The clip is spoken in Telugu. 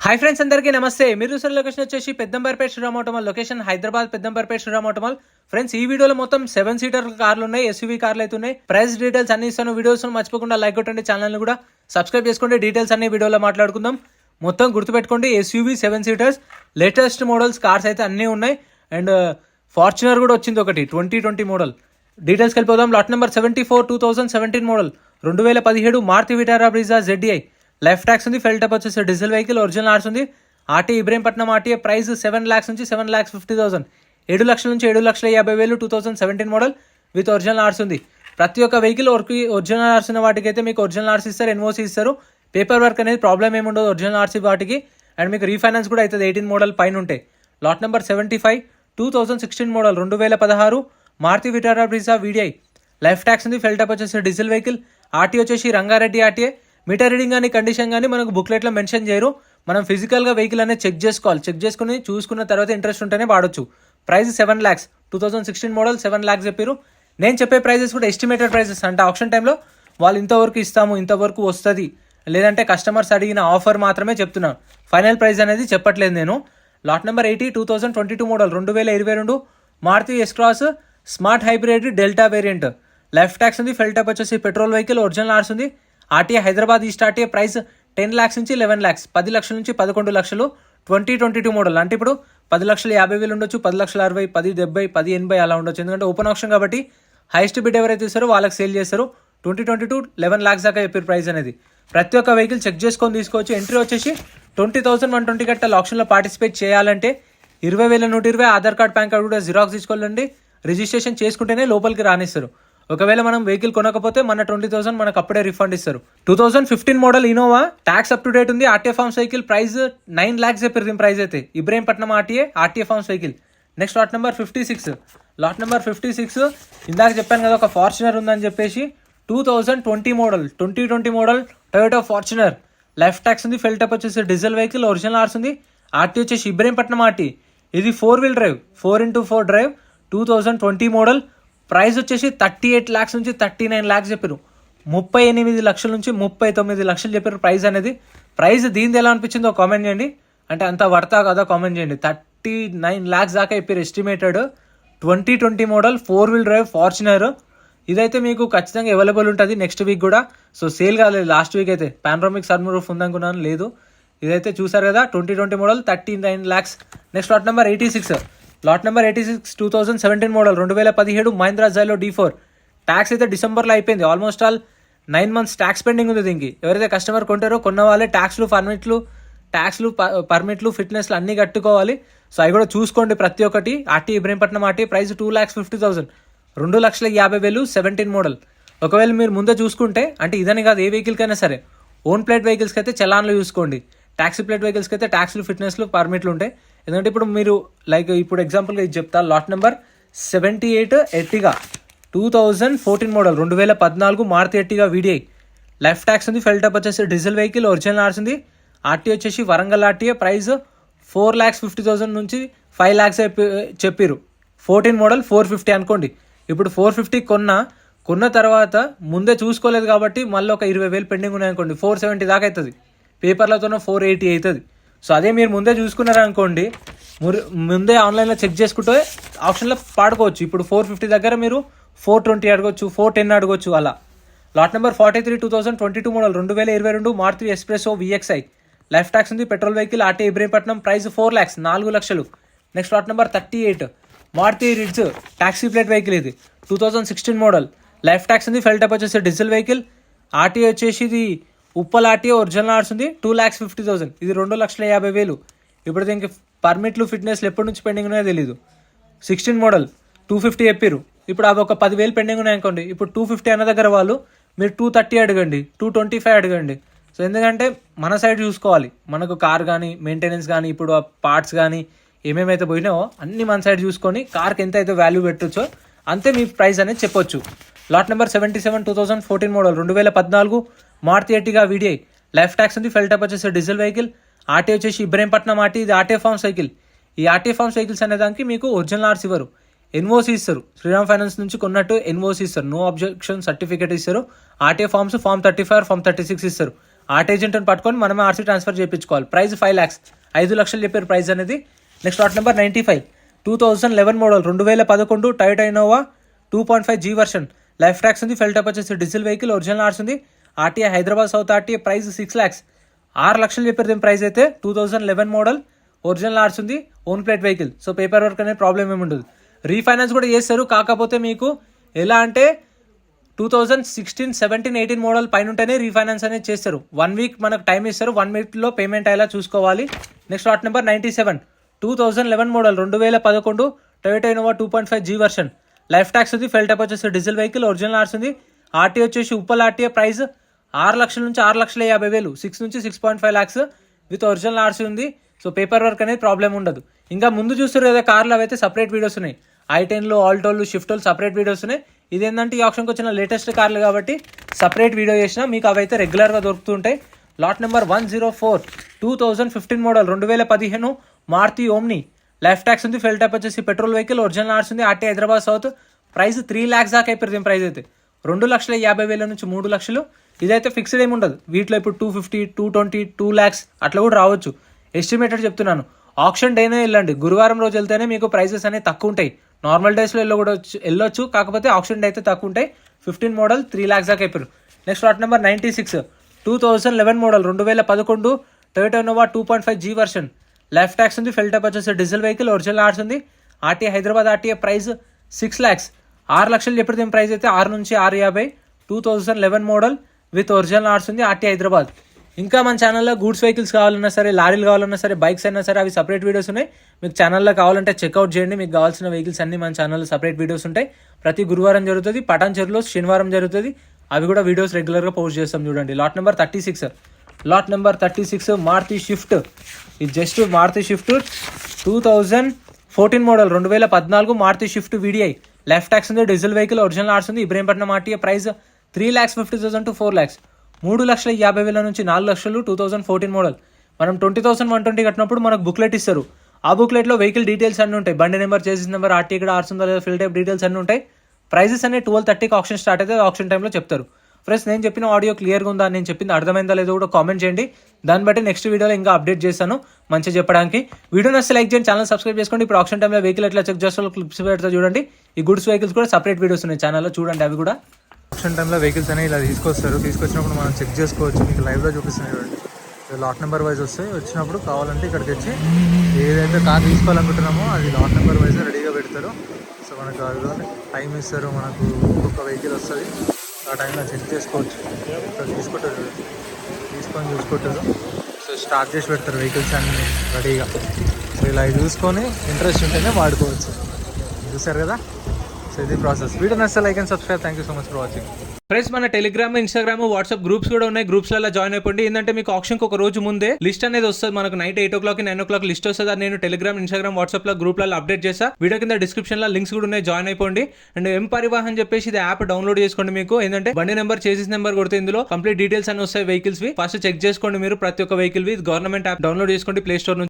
హాయ్ ఫ్రెండ్స్, అందరికీ నమస్తే. మీరు చూసిన లొకేషన్ వచ్చేసి Peddamberpet Sriram auto mall location Hyderabad Peddamberpet Sriram auto mall. Friends, ఈ వీడియోలో మొత్తం 7 సీటర్ కార్లు ఉన్నాయి, ఎస్యూవీ కార్లు అయితే ఉన్నాయి. ప్రైస్ డీటెయిల్స్ అన్ని ఇస్తాను. వీడియోస్ మర్చిపోకుండా లైక్ కొట్టండి, ఛానల్ కూడా సబ్స్క్రైబ్ చేసుకోండి. డీటెయిల్స్ అన్ని వీడియోలో మాట్లాడుకుందాం. మొత్తం గుర్తుపెట్టుకోండి, SUV 7 seaters latest models cars అయితే అన్నీ ఉన్నాయి. అండ్ ఫార్చునర్ కూడా వచ్చింది ఒకటి 2020 మోడల్. డీటెయిల్స్కి వెళ్ళిపోదాం. Lot number 74 2017 model 2017 Maruti Vitara Brezza ZDI. Life tax ఉంది, ఫెల్ టప్ వచ్చేసి డీజిల్ వెహికల్, ఒరిజినల్ ఆర్స్ ఉంది. R T Ibrahimpatnam RTA. Price 7 lakhs నుంచి 7,50,000, 7 లక్షల నుంచి 7,50,000. 2017 మోడల్ విత్ ఒరిజినల్ ఆర్స్ ఉంది. ప్రతి ఒక్క వెహికల్ ఒరిజినల్ ఆర్స్ ఉన్న వాటికి అయితే మీకు ఒరిజినల్ ఆర్స్ ఇస్తారు, ఎన్ఓసి ఇస్తారు. పేపర్ వర్క్ అనేది ప్రాబ్లం ఏమి ఉండదు ఒరిజినల్ ఆర్సీ వాటికి. అండ్ మీకు రీఫైనాన్స్ కూడా అవుతుంది 18 మోడల్ పైన ఉంటాయి. Lot number 75 2016 model 2016 Maruti Vitara Brezza VDI. Life tax ఉంది, ఫెల్ టప్ వచ్చేసి డీజిల్ వెహికల్. ఆర్టీ వచ్చేసి రంగారెడ్డి ఆర్టీఏ. మీటర్ రీడింగ్ కానీ కండిషన్ కానీ మనకు బుక్లెట్లో మెన్షన్ చేయరు. మనం ఫిజికల్గా వెహికల్ అనేది చెక్ చేసుకోవాలి. చెక్ చేసుకుని చూసుకున్న తర్వాత ఇంట్రెస్ట్ ఉంటేనే వాడొచ్చు. Price 7 lakhs. 2016 మోడల్ 7 lakhs చెప్పారు. నేను చెప్పే ప్రైజెస్ కూడా ఎస్టిమేటెడ్ ప్రైజెస్ అంటే ఆప్షన్ టైంలో వాళ్ళు ఇంతవరకు ఇస్తాము, ఇంతవరకు వస్తుంది, లేదంటే కస్టమర్స్ అడిగిన ఆఫర్ మాత్రమే చెప్తున్నాను. ఫైనల్ ప్రైస్ అనేది చెప్పట్లేదు నేను. Lot number 80 2022 model 2022 Maruti S-Cross smart hybrid delta variant. Life tax ఉంది, ఫెల్ టప్ వచ్చేసి పెట్రోల్ వెహికల్, ఒరిజినల్ ఆర్స్ ఉంది. RTA Hyderabad east RTA. Price 10 lakhs నుంచి 11 lakhs, 10 లక్షల నుంచి 11 లక్షలు. 2022 మోడల్ అంటే ఇప్పుడు 10,50,000 ఉండొచ్చు, 10,60,000, 10,70,000, 10,80,000 అలా ఉండొచ్చు. ఎందుకంటే ఓపెన్ ఆప్షన్ కాబట్టి హైయెస్ట్ బిడ్ ఎవరైతే ఇస్తారో వాళ్ళకి సేల్ చేస్తారు. 2022 11 lakhs దాకా చెప్పారు ప్రైస్ అనేది. ప్రతి ఒక్క వెహికల్ చెక్ చేసుకొని తీసుకోవచ్చు. ఎంట్రీ వచ్చేసి 20,120 కట్టాలి. ఆప్షన్లో పార్టిసిపేట్ చేయాలంటే 20,120 ఆధార్ కార్డ్, పాన్ కార్డ్ కూడా జిరాక్స్ తీసుకోవాలండి. రిజిస్ట్రేషన్ చేసుకుంటేనే లోపలికి రానిస్తారు. ఒకవేళ మనం వెహికల్ కొనకపోతే మన 20,000 మనకు అప్పుడే రిఫండ్ ఇస్తారు. 2015 model Innova tax up to date ఉంది. RTA forms vehicle. Price 9 lakhs చెప్పారు దీని ప్రైస్ అయితే. Ibrahimpatnam RTA forms vehicle. Next lot number 56. Lot number 56 ఇందాక చెప్పాను కదా ఒక ఫార్చునర్ ఉందని చెప్పేసి. 2020 model 2020 model Toyota Fortuner. Life tax ఉంది, ఫెల్ టప్ వచ్చేసి డీజిల్ వెహికల్, ఒరిజినల్ ఆర్స్ ఉంది. ఆర్టీ వచ్చేసి ఇబ్రహీంపట్నం ఆర్టీ. ఇది 4-wheel drive, 4x4 drive. 2020 model. Price వచ్చేసి 38 lakhs నుంచి 39 lakhs చెప్పారు. 38 లక్షల నుంచి 39 లక్షలు చెప్పారు ప్రైస్ అనేది. ప్రైస్ దీనిది ఎలా అనిపించిందో కామెంట్ చేయండి. అంటే అంత వర్తా కదా కామెంట్ చేయండి. 39 lakhs దాకా చెప్పారు estimated. 2020 model 4-wheel drive Fortuner. ఇదైతే మీకు ఖచ్చితంగా అవైలబుల్ ఉంటుంది నెక్స్ట్ వీక్ కూడా. సో సేల్ కాలేదు లాస్ట్ వీక్ అయితే. పానరామిక్ సన్ రూఫ్ ఉందనుకున్నాను, లేదు. ఇదైతే చూసారు కదా 2020 model 39 lakhs. Next lot number 86. Lot number 86 2017 model 2017 Mahindra Xylo D4. Tax అయితే డిసెంబర్లో అయిపోయింది. Almost all 9 months tax pending ఉంది దీనికి. ఎవరైతే కస్టమర్ కొంటారో కొన్న వాళ్ళే ట్యాక్స్లు పర్మిట్లు ఫిట్నెస్లు అన్నీ కట్టుకోవాలి. సో అవి కూడా చూసుకోండి ప్రతి ఒక్కటి. R T Ibrahimpatnam R T. Price 2,50,000, 2,50,000. 17 model. ఒకవేళ మీరు ముందే చూసుకుంటే, అంటే ఇదని కాదు ఏ వెహికల్కైనా సరే, ఓన్ ప్లేట్ వెహికల్స్కి అయితే చలాన్లు చూసుకోండి. ట్యాక్సీ ప్లేట్ వెహికల్స్కి అయితే ట్యాక్స్లు, ఫిట్నెస్లు, పర్మిట్లు ఉంటాయి. ఎందుకంటే ఇప్పుడు మీరు ఇప్పుడు ఎగ్జాంపుల్గా ఇది చెప్తా. Lot number 78 Ertiga 2014 model 2014 Maruti Ertiga VDI. Life tax ఉంది, ఫెల్ టప్ వచ్చేసి డీజిల్ వెహికల్, ఒరిజినల్ ఆర్స్ ఉంది. ఆర్టీ వచ్చేసి వరంగల్ ఆర్టీఏ. ప్రైస్ 4,50,000 నుంచి 5 lakhs చెప్పారు. 14 మోడల్ 450 అనుకోండి. ఇప్పుడు 450 కొన్న తర్వాత ముందే చూసుకోలేదు కాబట్టి మళ్ళీ ఒక 20,000 పెండింగ్ ఉన్నాయనుకోండి, 470 దాకా అవుతుంది. పేపర్లతోనే 480 అవుతుంది. సో అదే మీరు ముందే చూసుకున్నారనుకోండి, ముందే ఆన్లైన్లో చెక్ చేసుకుంటే ఆప్షన్లో పాడుకోవచ్చు. ఇప్పుడు 450 దగ్గర మీరు 420 అడగొచ్చు, 410 అడగొచ్చు అలా. Lot number 43 2022 model 2022 Maruti S-Presso VXI. Life tax ఉంది, petrol vehicle, RT Ibrahimpatnam. Price 4 lakhs, 4 లక్షలు. Next lot number 38 Maruti Ritz taxi plate vehicle. ఇది 2016 మోడల్. లైఫ్ ట్యాక్స్ ఉంది, ఫెల్ టప్ వచ్చేసి డీజిల్ వెహికల్. ఆర్టీ వచ్చేసి ఇది ఉప్పల్ ఆర్టీఏ, ఒరిజినల్ ఆర్స్ ఉంది. 2,50,000. ఇది 2,50,000. ఇప్పుడు దీనికి పర్మిట్లు, ఫిట్నెస్లు ఎప్పటి నుంచి పెండింగ్ ఉన్నాయో తెలీదు. 16 మోడల్ 250 చెప్పారు. ఇప్పుడు అవి ఒక 10,000 పెండింగ్ ఉన్నాయనుకోండి. ఇప్పుడు 250 అన్న దగ్గర వాళ్ళు మీరు 230 అడగండి, 225 అడగండి. సో ఎందుకంటే మన సైడ్ చూసుకోవాలి. మనకు కార్ కానీ, మెయింటెనెన్స్ కానీ, ఇప్పుడు ఆ పార్ట్స్ కానీ ఏమేమైతే పోయినావో అన్ని మన సైడ్ చూసుకొని కార్కి ఎంత అయితే వాల్యూ పెట్టొచ్చో అంతే మీ ప్రైస్ అనేది చెప్పొచ్చు. Lot number 77 2014 model 2014 Maruti Ertiga VDI. Life tax ఉంది, ఫెల్ టప్ వచ్చేసి డీజిల్ వెహికల్. ఆర్టీ వచ్చేసి ఇబ్రహీంపట్నం ఆర్టీ. ఇది ఆర్టీ ఫార్మ్స్ వెహికల్. ఈ ఆర్టీ ఫార్మ్స్ వెహికల్స్ అనే దానికి మీకు ఒరిజినల్ ఆర్స్ ఇవ్వరు, ఎన్ఓసి ఇస్తారు. శ్రీరామ్ ఫైనాన్స్ నుంచి కొన్నట్టు ఎన్ఓసి ఇస్తారు, నో అబ్జెక్షన్ సర్టిఫికేట్ ఇస్తారు. ఆర్టీ ఫార్మ్స్ ఫార్మ్ 35, ఫార్మ్ 36 ఇస్తారు. ఆర్ట్ ఏజెంట్ పట్టుకొని మనమే ఆర్సీ ట్రాన్స్ఫర్ చేయించుకోవాలి. ప్రైస్ 5 lakhs, 5 లక్షలు చెప్పారు ప్రైస్ అనేది. Next lot number 95, 2011 model, 2011 Toyota Innova 2.5G version, life tax ఉంది, ఫెల్ టైప్ వచ్చేసి డీజిల్ వెహికల్, ఒరిజినల్ ఆర్స్ ఉంది, RTI Hyderabad south RTI, price 6 lakhs, 6 లక్షలు చెప్పారు దీని ప్రైస్ అయితే. 2011 మోడల్, ఒరిజినల్ ఆర్స్ ఉంది, own plate vehicle. So paper work అనేది ప్రాబ్లం ఏమి ఉండదు. రీఫైనాన్స్ కూడా చేస్తారు, కాకపోతే మీకు ఎలా అంటే 2016, 17, 18 మోడల్ పైన ఉంటేనే రీఫైనాన్స్ అనేది చేస్తారు. 1 week మనకు టైం ఇస్తారు, 1 weekలో పేమెంట్ అయ్యేలా చూసుకోవాలి. Next lot number 97, 2011 model, 2011 Toyota Innova 2.5G version, life tax ఉంది, ఫెల్ టైప్ వచ్చేసి డీజిల్ వెహికల్, ఒరిజినల్ ఆర్స్ ఉంది, ఆర్టీ వచ్చేసి ఉప్పల్ ఆర్టీఏ, ప్రైస్ 6 లక్షల నుంచి 6,50,000, 6 నుంచి 6.5 lakhs విత్ ఒరిజినల్ ఆర్సీ ఉంది. సో పేపర్ వర్క్ అనేది ప్రాబ్లం ఉండదు. ఇంకా ముందు చూస్తారు కదా కార్లు, అవైతే సపరేట్ వీడియోస్ ఉన్నాయి. I10లు, ఆల్టోలు, షిఫ్టోలు సపరేట్ వీడియోస్ ఉన్నాయి. ఇదేంటంటే ఈ ఆప్షన్కి వచ్చిన లేటెస్ట్ కార్లు కాబట్టి సపరేట్ వీడియో చేసినా మీకు అవైతే రెగ్యులర్గా దొరుకుతుంటాయి. Lot number 104, 2015 model, 2015 Maruti Omni, life tax ఉంది, ఫెల్ టైప్ వచ్చేసి పెట్రోల్ వెహికల్, ఒరిజినల్ ఆర్స్ ఉంది, RT Hyderabad south, price 3 lakhs దాకా అయిపోయింది ప్రైస్ అయితే. 2,50,000 నుంచి 3 లక్షలు. ఇదైతే ఫిక్స్డ్ ఏమి ఉండదు. వీటిలో ఇప్పుడు 250, 220, 2 lakhs అట్లా కూడా రావచ్చు. ఎస్టిమేటెడ్ చెప్తున్నాను. ఆప్షన్ డేనే వెళ్ళండి, గురువారం రోజు వెళ్తేనే మీకు ప్రైసెస్ అనేవి తక్కువ ఉంటాయి. నార్మల్ డేస్లో వెళ్ళొచ్చు, కాకపోతే ఆప్షన్ డే అయితే తక్కువ ఉంటాయి. 15 మోడల్ 3 lakhs దాకా అయిపోయారు. Next lot number 96, 2011 model, 2011 Toyota Innova 2.5G version, life tax ఉంది, ఫెల్ టైప్ వచ్చేసి డీజిల్ వెహికల్, ఒరిజినల్ ఆర్స్ ఉంది, RTI Hyderabad RTI, price 6 lakhs, 6 లక్షలు చెప్పారు దీని ప్రైస్ అయితే. 6 నుంచి 6,50,000, 2011 మోడల్ విత్ ఒరిజినల్ ఆర్స్ ఉంది, ఆర్టీఐ హైదరాబాద్. ఇంకా మన ఛానల్లో గూడ్స్ వెహికల్స్ కావాలన్నా సరే, లారీలు కావాలన్నా సరే, బైక్స్ అయినా సరే, అవి సపరేట్ వీడియోస్ ఉన్నాయి. మీకు ఛానల్లో కావాలంటే చెక్అవుట్ చేయండి. మీకు కావాల్సిన వెహికల్స్ అన్ని మన ఛానల్లో సపరేట్ వీడియోస్ ఉంటాయి. ప్రతి గురువారం జరుగుతుంది, పటాన్ చెరువులో శనివారం జరుగుతుంది. అవి కూడా వీడియోస్ రెగ్యులర్గా పోస్ట్ చేస్తాం చూడండి. Lot number 36, Maruti Swift. ఇది just Maruti Swift 2014 model, 2014 Maruti Swift VDI, life tax ఉంది, డీజిల్ వెహికల్, ఒరిజినల్ ఆర్స్ ఉంది, Ibrahimpatnam RTA, price 3,50,000 to 4 lakhs, 3,50,000 నుంచి 4 లక్షలు. 2014 మోడల్. మనం 20,120 కట్టినప్పుడు మనకు బుక్లెట్ ఇస్తారు. ఆ బుక్లెట్లో వెహికల్ డీటెయిల్స్ అన్నీ ఉంటాయి. బండి నెంబర్, చేసిన నెంబర్, ఆర్టీ ఇక్కడ ఆర్స్ ఉందా లేదా, ఫిల్ టైప్ డీటెయిల్స్ అన్నీ ఉంటాయి. ప్రైజెస్ అన్ని 12:30కి ఆప్షన్ స్టార్ట్ అయితే ఆప్షన్ టైంలో చెప్తారు. ఫ్రెండ్స్, నేను చెప్పిన ఆడియో క్లియర్గా ఉందా, నేను చెప్పింది అర్థమైందా లేదో కూడా కామెంట్ చేయండి. దాన్ని బట్టి నెక్స్ట్ వీడియోలో ఇంకా అప్డేట్ చేస్తాను మంచిగా చెప్పడానికి. వీడియో నచ్చితే లైక్ చేయండి, ఛానల్ సబ్స్క్రైబ్ చేసుకోండి. ఇప్పుడు ఆప్షన్ టైంలో వెహికల్ ఎట్లా చెక్ చేస్తారో క్లిప్స్ పెడతా చూడండి. ఈ గుడ్స్ వెహికల్స్ కూడా సపరేట్ వీడియోస్ ఉన్నాయి ఛానల్లో, చూడండి అవి కూడా. ఆప్షన్ టైంలో వెహికల్స్ అనేవి ఇలా తీసుకొచ్చినప్పుడు మనం చెక్ చేసుకోవచ్చు. మీకు లైవ్లో చూపిస్తున్నాయి చూడండి. లాట్ నెంబర్ వైజ్ వస్తాయి. వచ్చినప్పుడు కావాలంటే ఇక్కడికి వచ్చి ఏదైతే కార్ తీసుకోవాలనుకుంటున్నామో అది లాట్ నెంబర్ వైజ్ రెడీగా పెడతారు. సో మనకు అది టైం ఇస్తారు, మనకు ఒక్కొక్క వెహికల్ వస్తుంది. ఆ టైంలో చెక్ చేసుకోవచ్చు. ఇక్కడ తీసుకుంటారు, తీసుకొని చూసుకుంటారు. సో స్టార్ట్ చేసి పెడతారు వెహికల్స్ అన్నీ రెడీగా. సో ఇలా చూసుకొని ఇంట్రెస్ట్ ఉంటేనే వాడుకోవచ్చు. చూసారు కదా, సో ఇది ప్రాసెస్. వీడియో నచ్చితే like and subscribe. Thank you so much for watching. Friends, మన టెలిగ్రామ్, ఇన్స్టాగ్రామ్, వాట్సాప్ గ్రూప్స్ కూడా ఉన్నాయి. గ్రూప్స్లలో జాయిన్ అయిపోండి. ఏంటంటే మీకు ఆప్షన్కి ఒక రోజు ముందే లిస్ట్ అనేది వస్తుంది. మనకు నైట్ 8 o'clock, 9 o'clock లిస్ట్ వస్తుంది. అది నేను టెలిగ్రామ్, ఇన్స్టాగ్రామ్, వాట్సాప్ లో గ్రూప్లలో అప్డేట్ చేస్తా. వీడియో కింద డిస్క్రిప్షన్ లో లింక్స్ కూడా ఉన్నాయి, జాయిన్ అయిపోండి. అండ్ ఎం పరివాహన్ చెప్పేసి ఇది యాప్ డౌన్లోడ్ చేసుకోండి. మీకు ఏంటంటే బండి నెంబర్, చేసిస్ నెంబర్ కొడితే ఇందులో కంప్లీట్ డీటెయిల్స్ అన్ని వస్తాయి వెహికల్స్ వి. ఫస్ట్ చెక్ చేసుకోండి మీరు ప్రతి ఒక్క వెహికల్ వి. గవర్నమెంట్ యాప్ డౌన్లోడ్ చేసుకోండి ప్లే స్టోర్ నుంచి.